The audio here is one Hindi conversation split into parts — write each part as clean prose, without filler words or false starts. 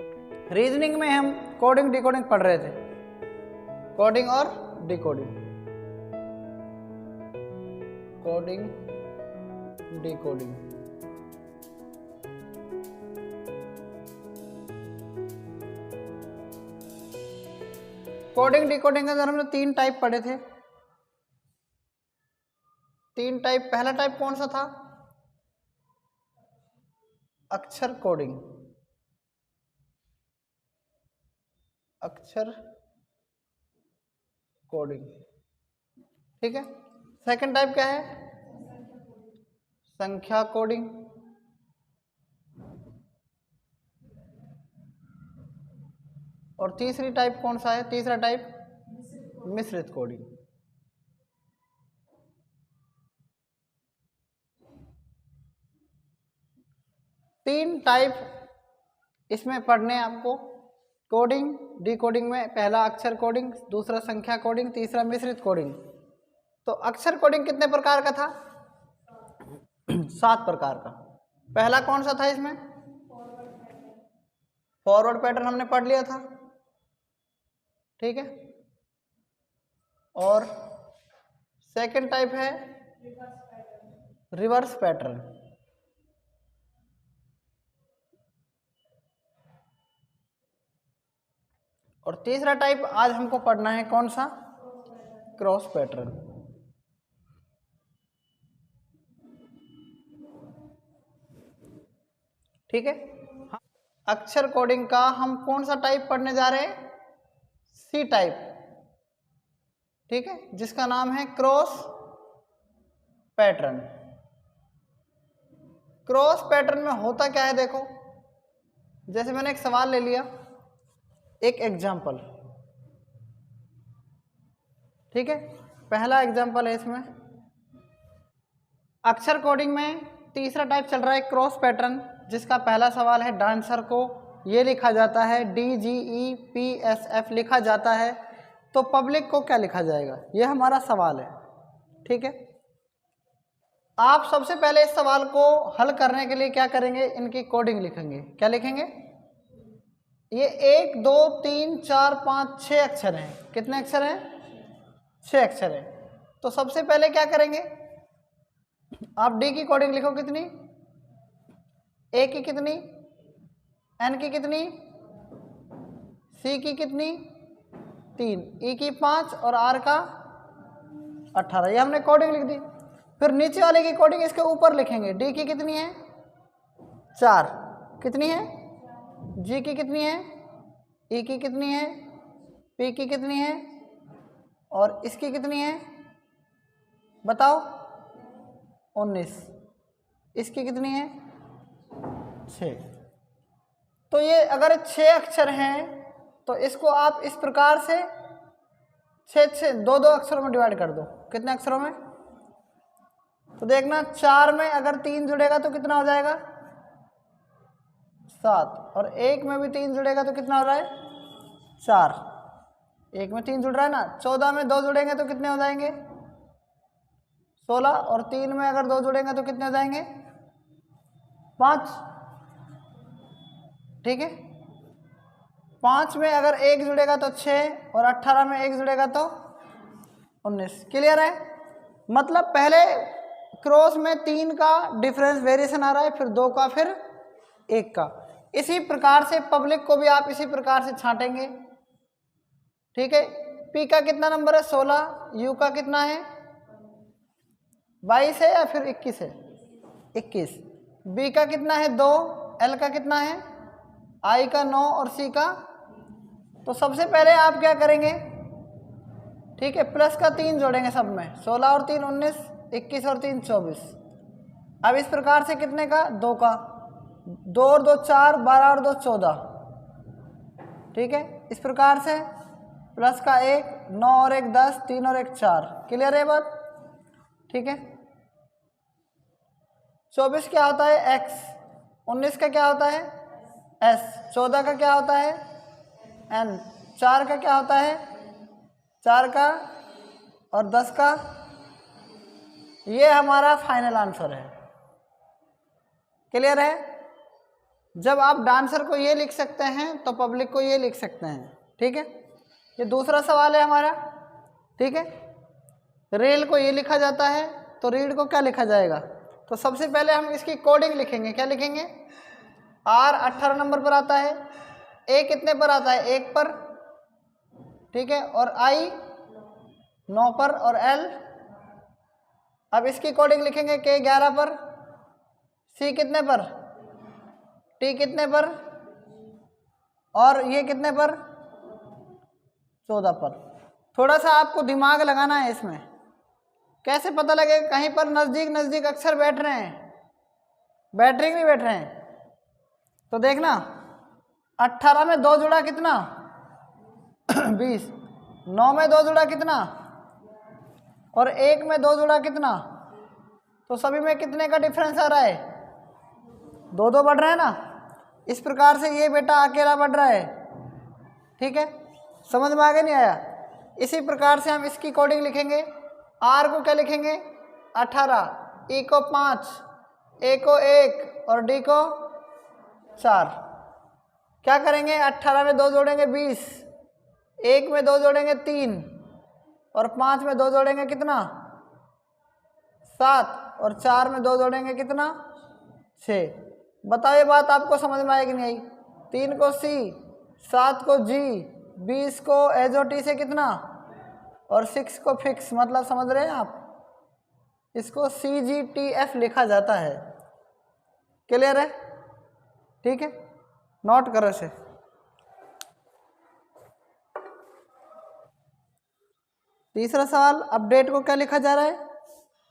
रीजनिंग में हम कोडिंग डिकोडिंग पढ़ रहे थे, कोडिंग और decoding, coding decoding. Coding decoding के अंदर हमने 3 टाइप पढ़े थे। 3 टाइप, पहला टाइप कौन सा था? अक्षर कोडिंग, अक्षर कोडिंग, ठीक है। सेकंड टाइप क्या है? संख्या कोडिंग, और तीसरी टाइप कौन सा है? तीसरा टाइप मिश्रित कोडिंग। तीन टाइप इसमें पढ़ने आपको। कोडिंग डिकोडिंग में पहला अक्षर कोडिंग, दूसरा संख्या कोडिंग, तीसरा मिश्रित कोडिंग। तो अक्षर कोडिंग कितने प्रकार का था? 7 प्रकार का। पहला कौन सा था इसमें? फॉरवर्ड पैटर्न हमने पढ़ लिया था, ठीक है। और सेकंड टाइप है रिवर्स पैटर्न, और तीसरा टाइप आज हमको पढ़ना है कौन सा? Cross pattern. ठीक है। अक्षर कोडिंग का हम कौन सा टाइप पढ़ने जा रहे हैं? सी टाइप, ठीक है, जिसका नाम है क्रॉस पैटर्न। क्रॉस पैटर्न में होता क्या है देखो, जैसे मैंने एक सवाल ले लिया, एक एग्जाम्पल, ठीक है। पहला एग्जाम्पल है इसमें। अक्षर कोडिंग में तीसरा टाइप चल रहा है क्रॉस पैटर्न, जिसका पहला सवाल है डांसर को ये लिखा जाता है, DGEPSF लिखा जाता है, तो पब्लिक को क्या लिखा जाएगा? ये हमारा सवाल है, ठीक है। आप सबसे पहले इस सवाल को हल करने के लिए क्या करेंगे? इनकी कोडिंग लिखेंगे। क्या लिखेंगे? ये 1 2 3 4 5 6 अक्षर हैं। कितने अक्षर हैं? 6 अक्षर हैं। तो सबसे पहले क्या करेंगे? आप डी की कोडिंग लिखो। कितनी? ए की कितनी? एन की कितनी? सी की कितनी? 3, ई की 5 और आर का 18। ये हमने कोडिंग लिख दी। फिर नीचे वाले की कोडिंग इसके ऊपर लिखेंगे। डी की कितनी है? 4। कितनी है? जी की कितनी है? ई की कितनी है? पी की कितनी है? और इसकी कितनी है? बताओ। 19। इसकी कितनी है? 6। तो ये अगर 6 अक्षर हैं तो इसको आप इस प्रकार से 6 2 अक्षरों में डिवाइड कर दो। कितने अक्षरों में? तो देखना, 4 में अगर 3 जुड़ेगा तो कितना हो जाएगा? 7। और 1 में भी 3 जुड़ेगा तो कितना हो रहा है? 4। 1 में 3 जुड़ रहा है ना। 14 में 2 जुड़ेंगे तो कितने हो जाएंगे? 16। और 3 में अगर 2 जुड़ेंगे तो कितने हो जाएंगे? 5, ठीक है। 5 में अगर 1 जुड़ेगा तो 6, और 18 में 1 जुड़ेगा तो 19। क्लियर है? मतलब पहले क्रॉस में 3 का डिफरेंस वेरिएशन आ रहा है, फिर 2 का, फिर 1 का। इसी प्रकार से पब्लिक को भी आप इसी प्रकार से छांटेंगे, ठीक है। पी का कितना नंबर है? 16। यू का कितना है? 22 है या फिर 21 है? 21। बी का कितना है? 2। एल का कितना है? आई का 9 और सी का। तो सबसे पहले आप क्या करेंगे? ठीक है, प्लस का 3 जोड़ेंगे सब में। 16 और 3 19, 21 और 3 24। अब इस प्रकार से कितने का? 2 का। 2 और 2 4, 12 और 2 14, ठीक है। इस प्रकार से प्लस का 1, 9 और 1 10, 3 और 1 4। क्लियर है बात? ठीक है। 24 क्या होता है? x। 19 का क्या होता है? s। 14 का क्या होता है? n। 4 का क्या होता है? 4 का। और 10 का। ये हमारा फाइनल आंसर है। क्लियर है? जब आप डांसर को ये लिख सकते हैं तो पब्लिक को ये लिख सकते हैं। ठीक है, ये दूसरा सवाल है हमारा। ठीक है, रेल को ये लिखा जाता है तो रीड को क्या लिखा जाएगा? तो सबसे पहले हम इसकी कोडिंग लिखेंगे। क्या लिखेंगे? आर 18 नंबर पर आता है, ए कितने पर आता है? 1 पर। ठीक है, और आई 9 पर, और एल, अब इसकी कोडिंग लिखेंगे के 11 पर, सी कितने पर? टी कितने पर? और ये कितने पर? 14 पर। थोड़ा सा आपको दिमाग लगाना है इसमें। कैसे पता लगे? कहीं पर नज़दीक नज़दीक अक्षर बैठ रहे हैं, बैठ रहे नहीं बैठ रहे हैं? तो देखना 18 में 2 जुड़ा कितना? 20। 9 में 2 जुड़ा कितना? और 1 में 2 जुड़ा कितना? तो सभी में कितने का डिफरेंस आ रहा है? 2-2 बढ़ रहा है ना। इस प्रकार से ये बेटा अकेला बढ़ रहा है। ठीक है, समझ में आगे नहीं आया? इसी प्रकार से हम इसकी कोडिंग लिखेंगे। आर को क्या लिखेंगे? 18, ई को 5, ए को 1 और डी को 4। क्या करेंगे? 18 में 2 जोड़ेंगे 20, 1 में 2 जोड़ेंगे 3 और 5 में 2 जोड़ेंगे कितना? 7 और 4 में 2 जोड़ेंगे कितना? 6। बताओ ये बात आपको समझ में आएगी नहीं आई? 3 को सी, 7 को जी, 20 को एजोटी से कितना और 6 को फिक्स, मतलब समझ रहे हैं आप? इसको CGTF लिखा जाता है। क्लियर है? ठीक है, नोट करो इसे। तीसरा सवाल, अपडेट को क्या लिखा जा रहा है?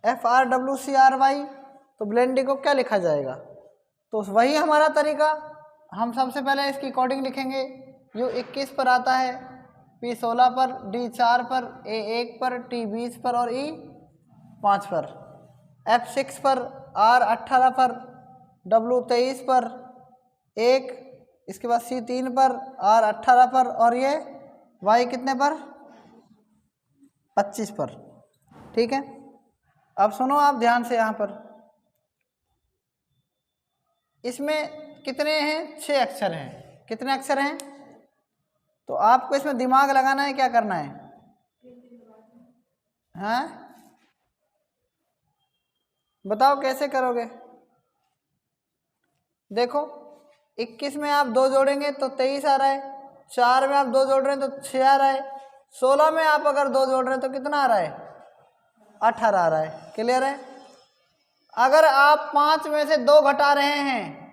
FRWCRY। तो ब्लेंडी को क्या लिखा जाएगा? तो वही हमारा तरीका। हम सबसे पहले इसकी कोडिंग लिखेंगे। U 21 पर आता है, P 16 पर, D 4 पर, A 1 पर, T 20 पर और E 5 पर, F 6 पर, R 18 पर, W 23 पर, 1, इसके बाद C 3 पर, R 18 पर और ये Y कितने पर? 25 पर। ठीक है, अब सुनो आप ध्यान से। यहाँ पर इसमें कितने हैं? 6 अक्षर हैं। कितने अक्षर हैं? तो आपको इसमें दिमाग लगाना है। क्या करना है? हाँ, बताओ कैसे करोगे? देखो 21 में आप 2 जोड़ेंगे तो 23 आ रहा है, 4 में आप 2 जोड़ रहे हैं तो 6 आ रहा है, 16 में आप अगर 2 जोड़ रहे हैं तो कितना आ रहा है? 18 आ रहा है। क्लियर है? अगर आप 5 में से 2 घटा रहे हैं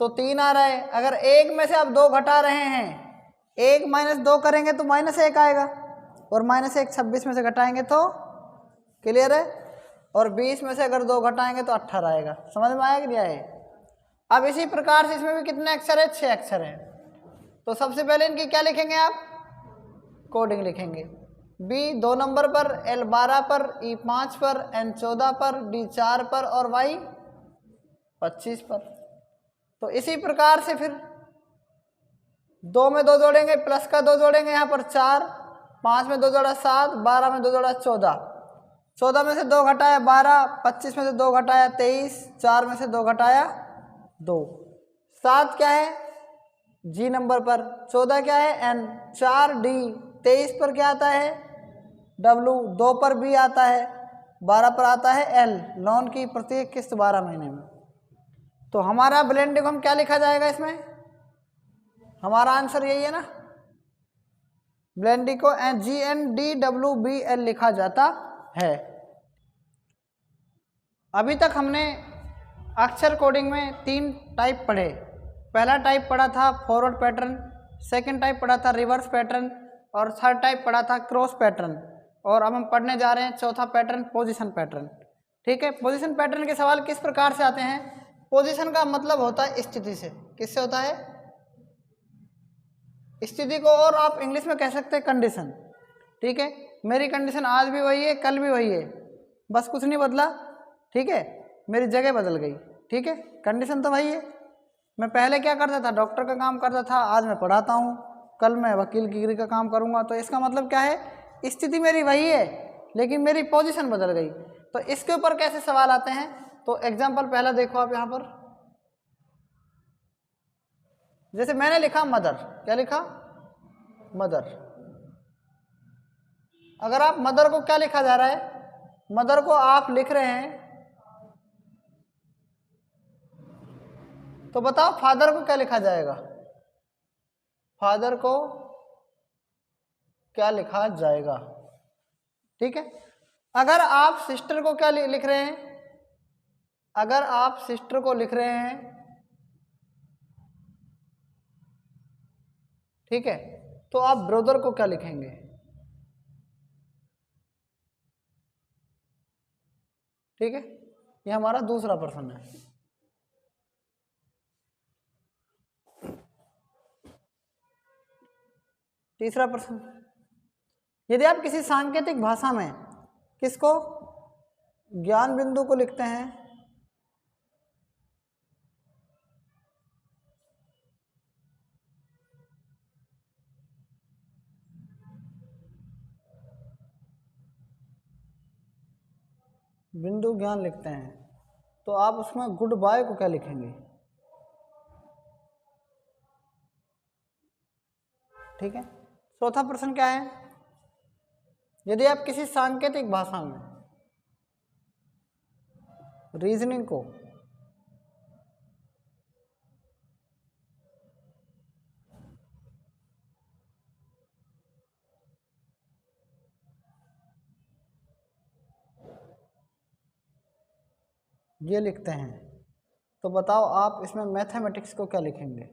तो 3 आ रहा है। अगर 1 में से आप 2 घटा रहे हैं, 1 - 2 करेंगे तो -1 आएगा, और -1 26 में से घटाएंगे तो, क्लियर है? और 20 में से अगर 2 घटाएंगे तो 18 आएगा। समझ में आया कि नहीं आया? अब इसी प्रकार से इसमें भी कितने अक्षर है? 6 अक्षर हैं। तो सबसे पहले इनकी क्या लिखेंगे आप? कोडिंग लिखेंगे। B 2 नंबर पर, L 12 पर, E 5 पर, N 14 पर, D 4 पर और Y 25 पर। तो इसी प्रकार से फिर 2 में 2 जोड़ेंगे, प्लस का 2 जोड़ेंगे यहाँ पर 4, 5 में 2 जोड़ा 7, 12 में 2 जोड़ा 14, 14 में से 2 घटाया 12, 25 में से 2 घटाया 23, 4 में से 2 घटाया 2, 7 क्या है? G नंबर पर, 14 क्या है? N, 4 D, 23 पर क्या आता है? W, 2 पर B आता है, 12 पर आता है L, लोन की प्रत्येक किस्त 12 महीने में। तो हमारा ब्लेंडिंग हम क्या लिखा जाएगा इसमें? हमारा आंसर यही है ना, ब्लेंडिंग को GNDWBL लिखा जाता है। अभी तक हमने अक्षर कोडिंग में 3 टाइप पढ़े। पहला टाइप पढ़ा था फॉरवर्ड पैटर्न, सेकंड टाइप पढ़ा था रिवर्स पैटर्न और थर्ड टाइप पढ़ा था क्रॉस पैटर्न। और अब हम पढ़ने जा रहे हैं चौथा पैटर्न, पोजीशन पैटर्न। ठीक है, पोजीशन पैटर्न के सवाल किस प्रकार से आते हैं? पोजीशन का मतलब होता है स्थिति से। किससे होता है? स्थिति को, और आप इंग्लिश में कह सकते हैं कंडीशन। ठीक है, मेरी कंडीशन आज भी वही है, कल भी वही है, बस कुछ नहीं बदला। ठीक है, मेरी जगह बदल गई। ठीक है, कंडीशन तो वही है। मैं पहले क्या करता था? डॉक्टर का काम करता था, आज मैं पढ़ाता हूँ, कल मैं वकील गिरी का काम करूँगा। तो इसका मतलब क्या है? स्थिति मेरी वही है लेकिन मेरी पोजीशन बदल गई। तो इसके ऊपर कैसे सवाल आते हैं? तो एग्जाम्पल पहला देखो आप यहाँ पर। जैसे मैंने लिखा मदर, क्या लिखा? मदर। अगर आप मदर को क्या लिखा जा रहा है? मदर को आप लिख रहे हैं, तो बताओ फादर को क्या लिखा जाएगा? फादर को क्या लिखा जाएगा? ठीक है। अगर आप सिस्टर को क्या लिख रहे हैं? अगर आप सिस्टर को लिख रहे हैं, ठीक है, तो आप ब्रदर को क्या लिखेंगे? ठीक है, ये हमारा दूसरा प्रश्न है। तीसरा प्रश्न, यदि आप किसी सांकेतिक भाषा में किसको, ज्ञान बिंदु को लिखते हैं, बिंदु ज्ञान लिखते हैं, तो आप उसमें गुड बाय को क्या लिखेंगे? ठीक है। चौथा प्रश्न क्या है? यदि आप किसी सांकेतिक भाषा में रीजनिंग को ये लिखते हैं, तो बताओ आप इसमें मैथमेटिक्स को क्या लिखेंगे?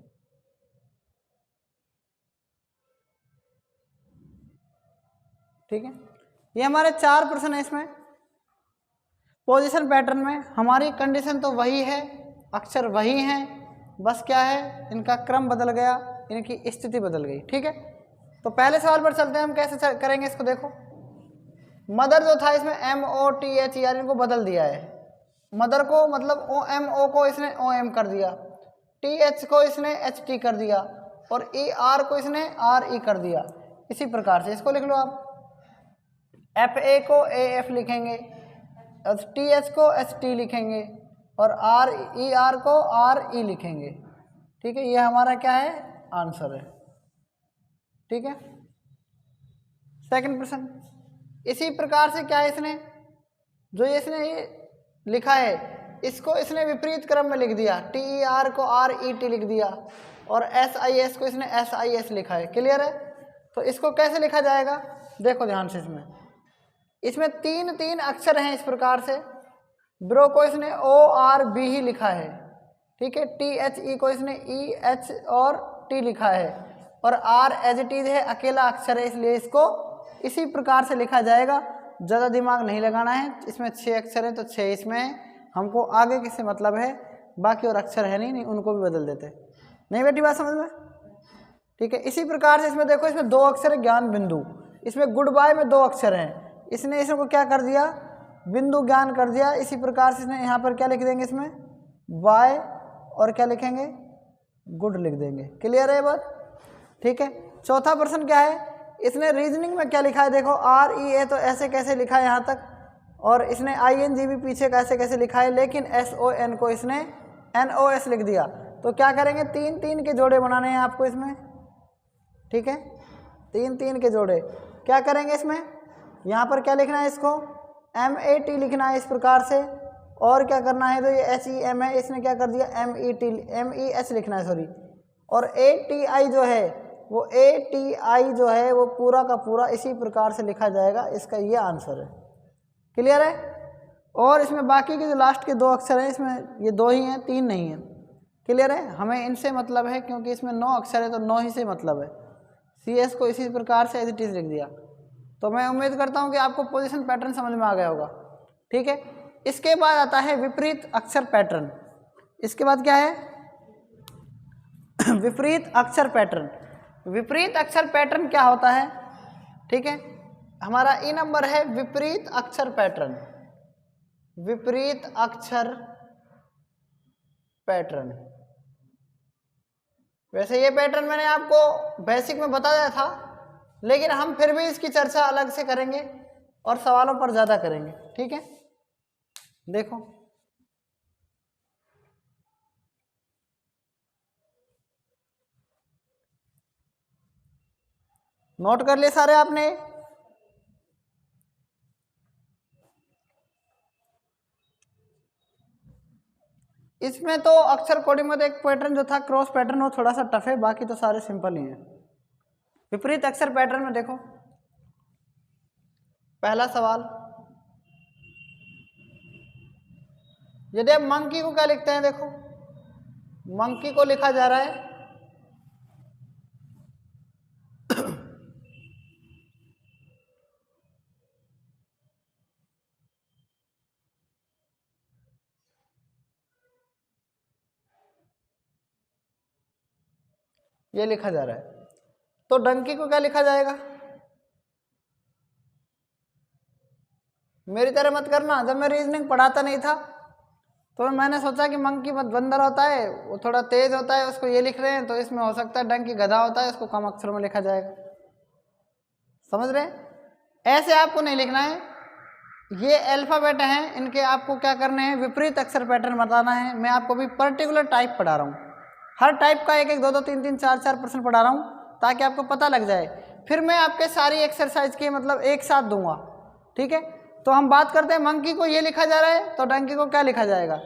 ठीक है, ये हमारे 4 प्रश्न है। इसमें पोजीशन पैटर्न में हमारी कंडीशन तो वही है, अक्षर वही हैं, बस क्या है, इनका क्रम बदल गया, इनकी स्थिति बदल गई। ठीक है, तो पहले सवाल पर चलते हैं, हम कैसे करेंगे इसको। देखो, मदर जो था इसमें MOTHER इनको बदल दिया है। मदर को मतलब OMO को इसने OM कर दिया, TH को इसने HT कर दिया, और ER को इसने RE कर दिया। इसी प्रकार से इसको लिख लो आप, FA को AF लिखेंगे, TH को HT लिखेंगे, और ER को RE लिखेंगे। ठीक है, ये हमारा क्या है, आंसर है। ठीक है, सेकंड प्रश्न, इसी प्रकार से क्या है, इसने जो इसने ये लिखा है इसको इसने विपरीत क्रम में लिख दिया, TER को RET लिख दिया, और SIS को इसने SIS लिखा है। क्लियर है? तो इसको कैसे लिखा जाएगा, देखो ध्यान से। इसमें 3 अक्षर हैं इस प्रकार से। ब्रो को इसने ORB ही लिखा है, ठीक है। THE को इसने EH और T लिखा है, और R एज इट इज है, अकेला अक्षर है, इसलिए इसको इसी प्रकार से लिखा जाएगा। ज़्यादा दिमाग नहीं लगाना है। इसमें 6 अक्षर हैं तो 6 इसमें है, हमको आगे किससे मतलब है, बाकी और अक्षर है नहीं उनको भी बदल देते। नहीं बेटी बात समझ में? ठीक है, इसी प्रकार से इसमें देखो, इसमें 2 अक्षर है ज्ञान बिंदु, इसमें गुड बाय में 2 अक्षर हैं, इसने इसको क्या कर दिया, बिंदु ज्ञान कर दिया। इसी प्रकार से इसने यहाँ पर क्या लिख देंगे, इसमें बाय और क्या लिखेंगे, गुड लिख देंगे। क्लियर है बात? ठीक है, चौथा प्रश्न क्या है, इसने रीजनिंग में क्या लिखा है, देखो REA तो ऐसे कैसे लिखा है यहाँ तक, और इसने ING भी पीछे कैसे कैसे लिखा है, लेकिन SON को इसने NOS लिख दिया। तो क्या करेंगे, 3 के जोड़े बनाने हैं आपको इसमें। ठीक है, 3 के जोड़े क्या करेंगे, इसमें यहाँ पर क्या लिखना है, इसको MAT लिखना है इस प्रकार से, और क्या करना है, तो ये HEM है, इसने क्या कर दिया, MEH लिखना है, सॉरी। और ATI जो है वो ATI जो है वो पूरा का पूरा इसी प्रकार से लिखा जाएगा। इसका ये आंसर है। क्लियर है? और इसमें बाकी के जो लास्ट के 2 अक्षर हैं, इसमें ये 2 ही हैं, 3 नहीं है। क्लियर है? हमें इनसे मतलब है क्योंकि इसमें 9 अक्षर है तो 9 ही से मतलब है। CS को इसी प्रकार से एज इट इज लिख दिया। तो मैं उम्मीद करता हूँ कि आपको पोजीशन पैटर्न समझ में आ गया होगा। ठीक है, इसके बाद आता है विपरीत अक्षर पैटर्न। इसके बाद क्या है, विपरीत अक्षर पैटर्न। विपरीत अक्षर पैटर्न क्या होता है, ठीक है, हमारा ई नंबर है विपरीत अक्षर पैटर्न। विपरीत अक्षर पैटर्न, वैसे ये पैटर्न मैंने आपको बेसिक में बताया था, लेकिन हम फिर भी इसकी चर्चा अलग से करेंगे और सवालों पर ज़्यादा करेंगे। ठीक है, देखो नोट कर लिए सारे आपने। इसमें तो अक्षर कोडिंग में तो एक पैटर्न जो था क्रॉस पैटर्न वो थोड़ा सा टफ है, बाकी तो सारे सिंपल ही हैं। विपरीत अक्षर पैटर्न में देखो पहला सवाल, यदि आप मंकी को क्या लिखते हैं, देखो मंकी को लिखा जा रहा है ये लिखा जा रहा है, तो डंकी को क्या लिखा जाएगा? मेरी तरह मत करना, जब मैं रीजनिंग पढ़ाता नहीं था तो मैंने सोचा कि मंकी बंदर होता है, वो थोड़ा तेज होता है, उसको ये लिख रहे हैं, तो इसमें हो सकता है डंकी गधा होता है, उसको कम अक्षरों में लिखा जाएगा। समझ रहे हैं? ऐसे आपको नहीं लिखना है, ये अल्फाबेट हैं, इनके आपको क्या करने हैं, विपरीत अक्षर पैटर्न बताना है। मैं आपको भी पर्टिकुलर टाइप पढ़ा रहा हूँ, हर टाइप का 1-1, 2-2, 3-3, 4-4 प्रश्न पढ़ा रहा हूँ ताकि आपको पता लग जाए। फिर मैं आपके सारी एक्सरसाइज की मतलब एक साथ दूंगा, ठीक है? तो हम बात करते हैं मंकी को ये लिखा जा रहा है, तो डंकी को क्या लिखा जाएगा?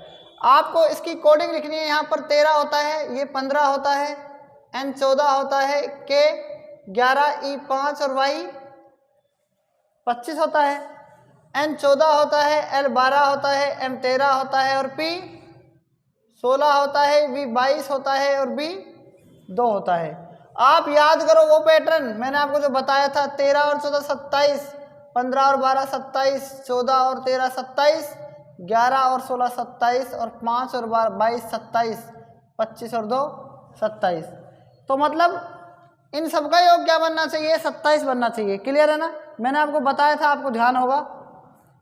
आपको इसकी कोडिंग लिखनी है। यहाँ पर 13 होता है, ये 15 होता है, N 14 होता है, K 11, E 5 और Y 25 होता है, N 14 होता है, L 12 होता है, M 13 होता है और P 16 होता है, V 22 होता है और B 2 होता है। आप याद करो वो पैटर्न मैंने आपको जो बताया था, 13 और 14 27, 15 और 12 27, 14 और 13 27, 11 और 16 27 और 5 और 22 27, 25 और 2 27। तो मतलब इन सबका योग क्या बनना चाहिए? 27 बनना चाहिए। क्लियर है ना? मैंने आपको बताया था, आपको ध्यान होगा।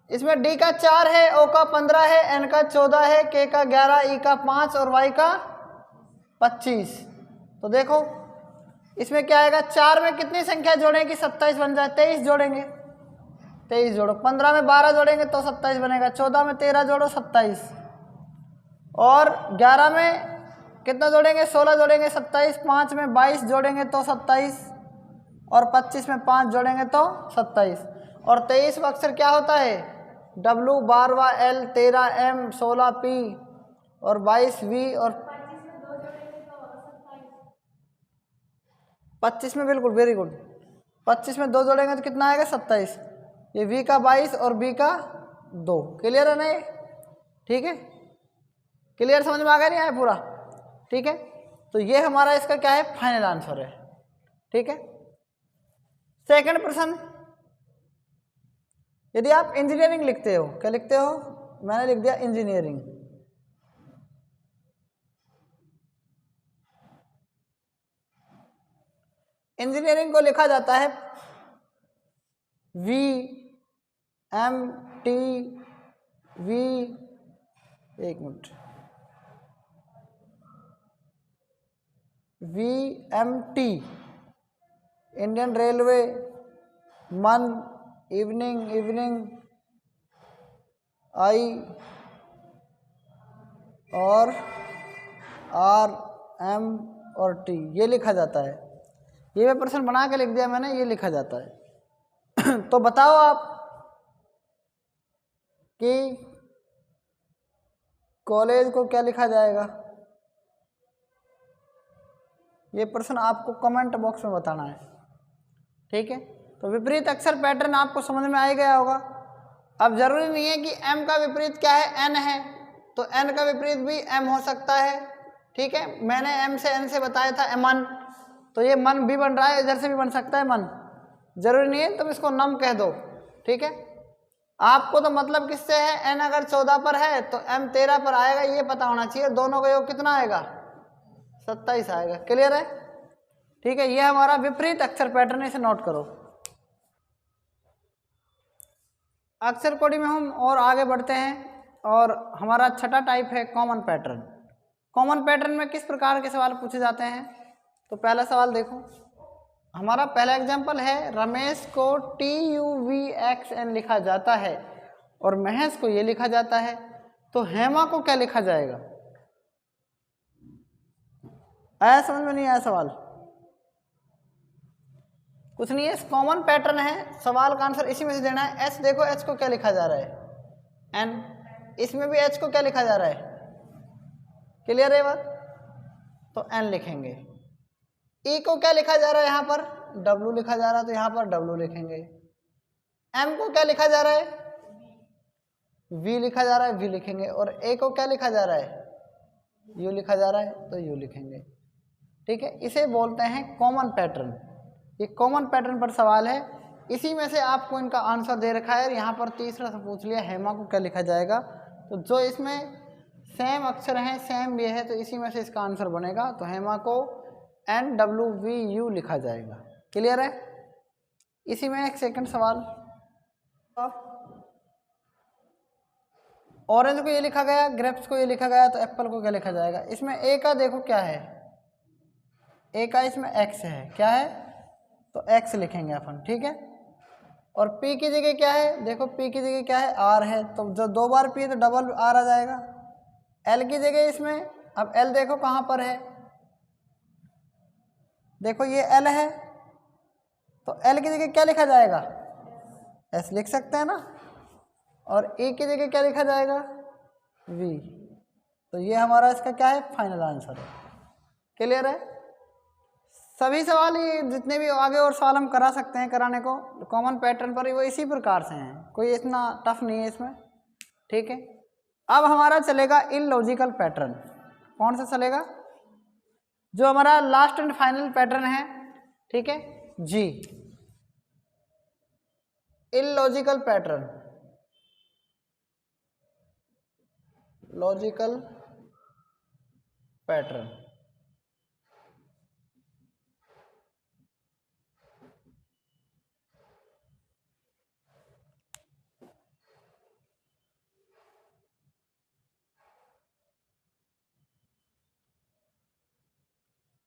इसमें D का 4 है, O का 15 है, N का 14 है, K का 11, E का 5 और Y का 25। तो देखो इसमें क्या आएगा, 4 में कितनी संख्या जोड़ें कि 27 बन जाए? 23 जोड़ेंगे, 23 जोड़ो, 15 में 12 जोड़ेंगे तो 27 बनेगा, 14 में 13 जोड़ो 27, और 11 में कितना जोड़ेंगे? 16 जोड़ेंगे 27, 5 में 22 जोड़ेंगे तो 27, और 25 में 5 जोड़ेंगे तो 27, और 23 का अक्षर क्या होता है? W, 12वां L, 13 M, 16 P और 22 V और 25 में, बिल्कुल वेरी गुड, 25 में 2 जोड़ेंगे तो कितना आएगा? 27। ये V का 22 और B का 2। क्लियर है ना ये? ठीक है, क्लियर, समझ में आ गया नहीं आया पूरा? ठीक है, तो ये हमारा इसका क्या है, फाइनल आंसर है। ठीक है, सेकंड प्रश्न, यदि आप इंजीनियरिंग लिखते हो, क्या लिखते हो? मैंने लिख दिया इंजीनियरिंग। इंजीनियरिंग को लिखा जाता है VMT, एक मिनट, VMT, इंडियन रेलवे, मन, इवनिंग, आई और RM और T, ये लिखा जाता है। ये मैं प्रश्न बना के लिख दिया मैंने, ये लिखा जाता है। तो बताओ आप कि कॉलेज को क्या लिखा जाएगा? ये प्रश्न आपको कमेंट बॉक्स में बताना है। ठीक है, तो विपरीत अक्षर पैटर्न आपको समझ में आ ही गया होगा। अब जरूरी नहीं है कि M का विपरीत क्या है, N है, तो N का विपरीत भी M हो सकता है। ठीक है, मैंने M से N से बताया था मन, तो ये मन भी बन रहा है, इधर से भी बन सकता है मन, जरूरी नहीं है तुम इसको नम कह दो। ठीक है, आपको तो मतलब किससे है, N अगर 14 पर है तो M 13 पर आएगा, ये पता होना चाहिए। दोनों का योग कितना आएगा? 27 आएगा। क्लियर है? ठीक है, ये हमारा विपरीत अक्षर पैटर्न है, इसे नोट करो। अक्षर कोडी में हम और आगे बढ़ते हैं, और हमारा छठा टाइप है कॉमन पैटर्न। कॉमन पैटर्न में किस प्रकार के सवाल पूछे जाते हैं? तो पहला सवाल देखो, हमारा पहला एग्जाम्पल है, रमेश को TUVXN लिखा जाता है और महेश को ये लिखा जाता है, तो हेमा को क्या लिखा जाएगा? आया समझ में? नहीं आया सवाल? कुछ नहीं है, कॉमन पैटर्न है, सवाल का आंसर इसी में से देना है। एच देखो, एच को क्या लिखा जा रहा है, एन, इसमें भी एच को क्या लिखा जा रहा है, क्लियर है बात, तो एन लिखेंगे। ई को क्या लिखा जा रहा है, यहाँ पर डब्लू लिखा जा रहा है, तो यहाँ पर डब्लू लिखेंगे। एम को क्या लिखा जा रहा है, वी लिखा जा रहा है, वी लिखेंगे। और ए को क्या लिखा जा रहा है, यू लिखा जा रहा है, तो यू लिखेंगे। ठीक है, इसे बोलते हैं कॉमन पैटर्न। ये कॉमन पैटर्न पर सवाल है, इसी में से आपको इनका आंसर दे रखा है। यहाँ पर तीसरा से पूछ लिया, हेमा को क्या लिखा जाएगा, तो जो इसमें सेम अक्षर हैं, सेम ये है, तो इसी में से इसका आंसर बनेगा। तो हेमा को NWVU लिखा जाएगा। क्लियर है। इसी में एक सेकंड सवाल, ऑरेंज को ये लिखा गया, ग्रेप्स को ये लिखा गया, तो एप्पल को क्या लिखा जाएगा। इसमें ए का देखो क्या है, ए का इसमें एक्स है, क्या है, तो एक्स लिखेंगे अपन। ठीक है, और पी की जगह क्या है, देखो पी की जगह क्या है, आर है, तो जो दो बार पी तो डबल आर आ जाएगा। एल की जगह इसमें, अब एल देखो कहाँ पर है, देखो ये एल है, तो एल की जगह क्या लिखा जाएगा, एस लिख सकते हैं ना। और ए की जगह क्या लिखा जाएगा, वी। तो ये हमारा इसका क्या है, फाइनल आंसर है। क्लियर है। सभी सवाल ये जितने भी आगे और सवाल हम करा सकते हैं कराने को कॉमन पैटर्न पर ही, वो इसी प्रकार से हैं, कोई इतना टफ नहीं है इसमें। ठीक है, अब हमारा चलेगा इलॉजिकल पैटर्न। कौन सा चलेगा, जो हमारा लास्ट एंड फाइनल पैटर्न है। ठीक है जी, illogical pattern, logical pattern.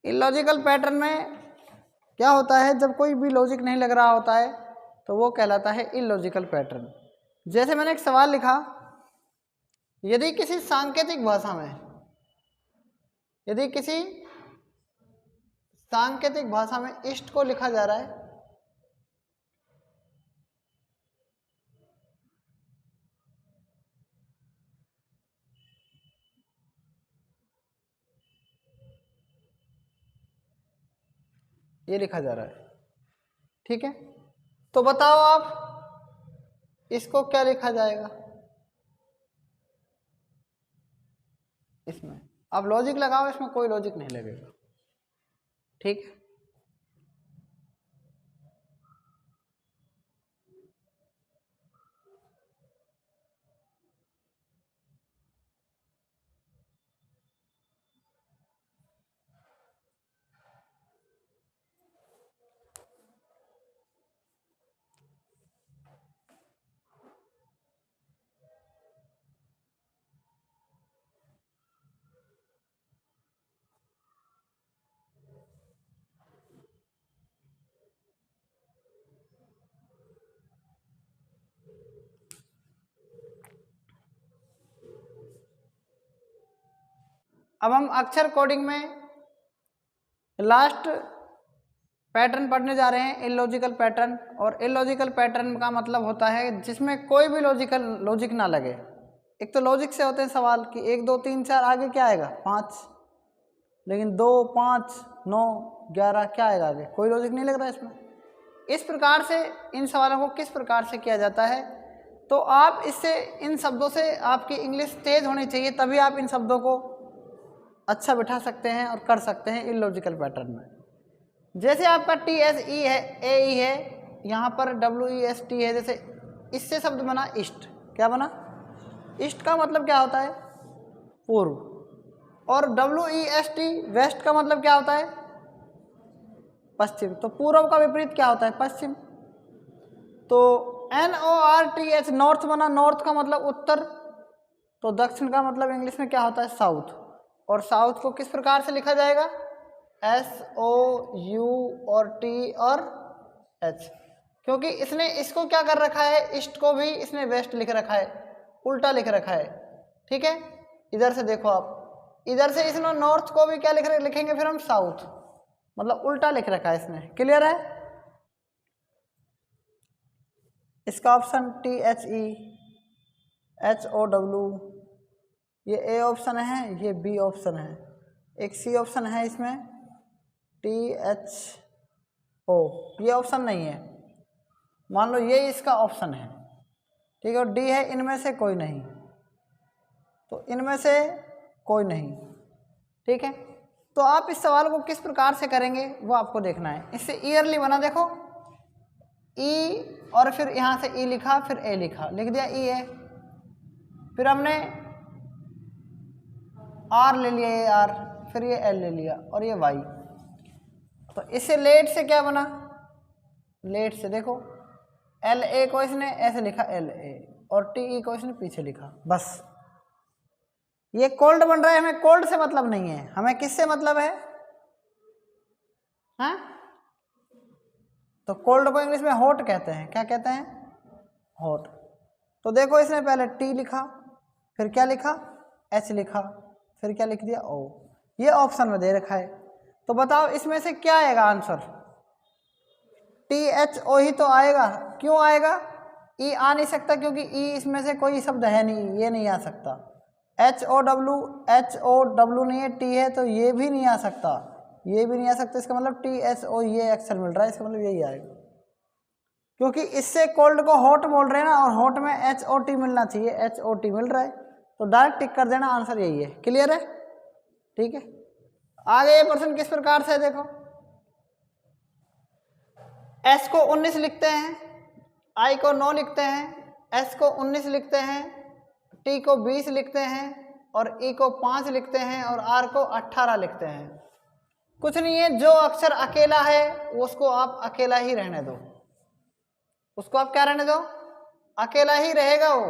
Illogical pattern में क्या होता है, जब कोई भी लॉजिक नहीं लग रहा होता है तो वो कहलाता है इलॉजिकल पैटर्न। जैसे मैंने एक सवाल लिखा, यदि किसी सांकेतिक भाषा में, यदि किसी सांकेतिक भाषा में इष्ट को लिखा जा रहा है, ये लिखा जा रहा है। ठीक है, तो बताओ आप इसको क्या लिखा जाएगा, इसमें आप लॉजिक लगाओ, इसमें कोई लॉजिक नहीं लगेगा। ठीक है, अब हम अक्षर कोडिंग में लास्ट पैटर्न पढ़ने जा रहे हैं, इलॉजिकल पैटर्न। और इलॉजिकल पैटर्न का मतलब होता है जिसमें कोई भी लॉजिक ना लगे। एक तो लॉजिक से होते हैं सवाल कि 1 2 3 4 आगे क्या आएगा 5, लेकिन 2 5 9 11 क्या आएगा आगे, कोई लॉजिक नहीं लग रहा है इसमें। इस प्रकार से इन सवालों को किस प्रकार से किया जाता है, तो आप इससे इन शब्दों से आपकी इंग्लिश तेज होनी चाहिए, तभी आप इन शब्दों को अच्छा बिठा सकते हैं और कर सकते हैं इलॉजिकल पैटर्न में। जैसे आपका TSE है, AE है, यहाँ पर WEST है, जैसे इससे शब्द बना इष्ट। क्या बना, इष्ट का मतलब क्या होता है, पूर्व। और WEST वेस्ट का मतलब क्या होता है, पश्चिम। तो पूर्व का विपरीत क्या होता है, पश्चिम। तो NORTH नॉर्थ बना, नॉर्थ का मतलब उत्तर। तो दक्षिण का मतलब इंग्लिश में क्या होता है, साउथ। और साउथ को किस प्रकार से लिखा जाएगा, SOU और T और H, क्योंकि इसने इसको क्या कर रखा है, ईस्ट को भी इसने वेस्ट लिख रखा है, उल्टा लिख रखा है। ठीक है, इधर से देखो आप, इधर से इसने नॉर्थ को भी क्या लिखेंगे फिर हम, साउथ, मतलब उल्टा लिख रखा है इसने। क्लियर है। इसका ऑप्शन THEHOW, ये ए ऑप्शन है, ये बी ऑप्शन है, एक सी ऑप्शन है इसमें THO, ये ऑप्शन नहीं है, मान लो ये इसका ऑप्शन है, ठीक है, और डी है इनमें से कोई नहीं, तो इनमें से कोई नहीं, ठीक है। तो आप इस सवाल को किस प्रकार से करेंगे वो आपको देखना है। इससे ईयरली बना, देखो ई और फिर यहाँ से ई लिखा, फिर ए लिखा, लिख दिया ई है, फिर हमने आर ले लिया, ये आर, फिर ये एल ले लिया और ये वाई। तो इससे लेट से क्या बना, लेट से देखो एल ए को इसने ऐसे लिखा एल ए और टी ई को इसने पीछे लिखा, बस ये कोल्ड बन रहा है। हमें कोल्ड से मतलब नहीं है, हमें किससे मतलब है, हाँ? तो कोल्ड को इंग्लिश में हॉट कहते हैं, क्या कहते हैं, हॉट। तो देखो इसने पहले टी लिखा, फिर क्या लिखा, एच लिखा, फिर क्या लिख दिया, ओ, ये ऑप्शन में दे रखा है। तो बताओ इसमें से क्या आएगा आंसर, THO ही तो आएगा। क्यों आएगा, ई आ नहीं सकता क्योंकि ई इसमें से कोई शब्द है नहीं, ये नहीं आ सकता। HOW नहीं है, टी है, तो ये भी नहीं आ सकता, ये भी नहीं आ सकता। इसका मतलब THO ये अक्षर मिल रहा है, इसका मतलब यही आएगा, क्योंकि इससे कोल्ड को हॉट बोल रहे हैं ना, और हॉट में HOT मिलना चाहिए, HOT मिल रहा है, तो डायरेक्ट टिक कर देना, आंसर यही है। क्लियर है, ठीक है। आगे ये प्रश्न किस प्रकार से है, देखो S को 19 लिखते हैं, I को 9 लिखते हैं, S को 19 लिखते हैं, T को 20 लिखते हैं और E को 5 लिखते हैं और R को 18 लिखते हैं। कुछ नहीं है, जो अक्षर अकेला है उसको आप अकेला ही रहने दो, उसको आप क्या रहने दो, अकेला ही रहेगा वो।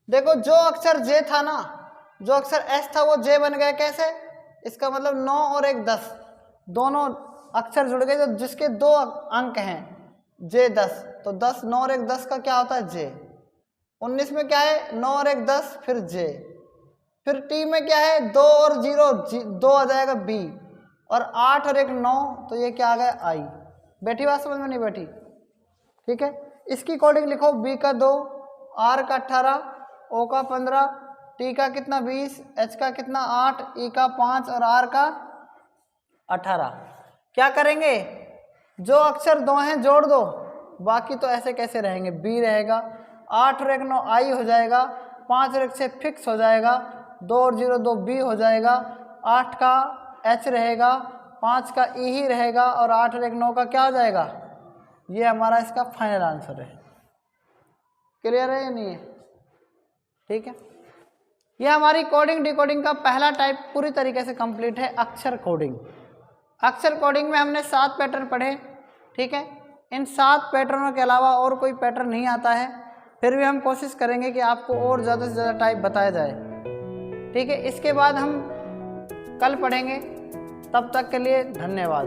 देखो जो अक्षर J था ना, जो अक्षर S था वो J बन गया, कैसे, इसका मतलब 9 और 1 10, दोनों अक्षर जुड़ गए, तो जिसके 2 अंक हैं J 10, तो 10 9 और 1 10 का क्या होता है, J। 19 में क्या है, 9 और 1 10, फिर J, फिर T में क्या है, 2 और 0 2 आ जाएगा B, और 8 और 1 9, तो ये क्या आ गया I। बैठी बात समझ में, नहीं बैठी, ठीक है। इसकी कोडिंग लिखो, B का 2, R का 18, O का 15, T का कितना 20, H का कितना 8, E का 5 और R का 18। क्या करेंगे, जो अक्षर 2 हैं जोड़ दो, बाकी तो ऐसे कैसे रहेंगे, B रहेगा, 8 और 1 9 I हो जाएगा, 5 और 1 6 फिक्स हो जाएगा, 2 और 0 2 B हो जाएगा, 8 का H रहेगा, 5 का E ही रहेगा और 8 और 1 9 का क्या हो जाएगा, ये हमारा इसका फाइनल आंसर है। क्लियर है या नहीं है, ठीक है। ये हमारी कोडिंग डिकोडिंग का पहला टाइप पूरी तरीके से कंप्लीट है, अक्षर कोडिंग। अक्षर कोडिंग में हमने 7 पैटर्न पढ़े, ठीक है। इन 7 पैटर्नों के अलावा और कोई पैटर्न नहीं आता है, फिर भी हम कोशिश करेंगे कि आपको और ज़्यादा से ज़्यादा टाइप बताया जाए, ठीक है। इसके बाद हम कल पढ़ेंगे, तब तक के लिए धन्यवाद।